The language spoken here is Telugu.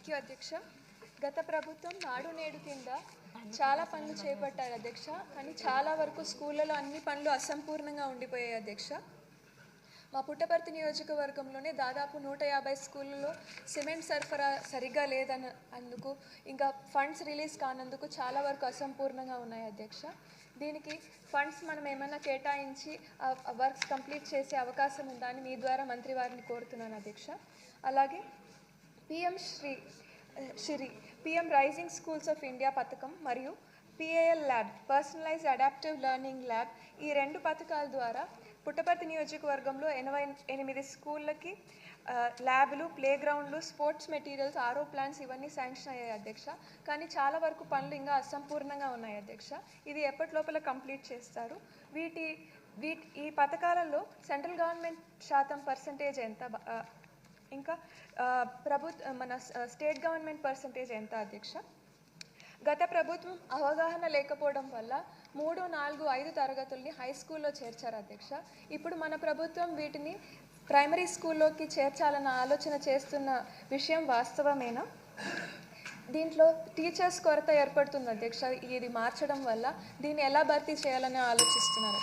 థ్యాంక్ యూ అధ్యక్ష. గత ప్రభుత్వం నాడు నేడు కింద చాలా పనులు చేపట్టారు అధ్యక్ష. కానీ చాలా వరకు స్కూళ్ళలో అన్ని పనులు అసంపూర్ణంగా ఉండిపోయాయి అధ్యక్ష. మా పుట్టపర్తి నియోజకవర్గంలోనే దాదాపు 150 స్కూళ్ళలో సిమెంట్ సరఫరా సరిగ్గా అందుకు ఇంకా ఫండ్స్ రిలీజ్ కానందుకు చాలా వరకు అసంపూర్ణంగా ఉన్నాయి అధ్యక్ష. దీనికి ఫండ్స్ మనం ఏమైనా కేటాయించి వర్క్స్ కంప్లీట్ చేసే అవకాశం ఉందా అని మీ ద్వారా మంత్రి వారిని కోరుతున్నాను అధ్యక్ష. అలాగే PM rising schools of India పథకం మరియు PAL lab personalized adaptive learning lab ఈ 2 పథకాల ద్వారా పుట్టపర్తి నియోజకవర్గంలో 88 స్కూళ్ళకి ల్యాబ్లు, ప్లే గ్రౌండ్లు, స్పోర్ట్స్ మెటీరియల్స్, ఆరో ప్లాన్స్ ఇవన్నీ శాంక్షన్ అయ్యాయి అధ్యక్ష. కానీ చాలా వరకు పనులు ఇంకా అసంపూర్ణంగా ఉన్నాయి అధ్యక్ష. ఇది ఎప్పటిలోపల కంప్లీట్ చేస్తారు? ఈ పథకాలలో సెంట్రల్ గవర్నమెంట్ శాతం పర్సంటేజ్ ఎంత, ఇంకా మన స్టేట్ గవర్నమెంట్ పర్సంటేజ్ ఎంత అధ్యక్ష? గత ప్రభుత్వం అవగాహన లేకపోవడం వల్ల 3, 4, 5 తరగతుల్ని హై స్కూల్లో చేర్చారు అధ్యక్ష. ఇప్పుడు మన ప్రభుత్వం వీటిని ప్రైమరీ స్కూల్లోకి చేర్చాలన్న ఆలోచన చేస్తున్న విషయం వాస్తవమేనా? దీంట్లో టీచర్స్ కొరత ఏర్పడుతుంది అధ్యక్ష. ఇది మార్చడం వల్ల దీన్ని ఎలా భర్తీ చేయాలని ఆలోచిస్తున్నారు?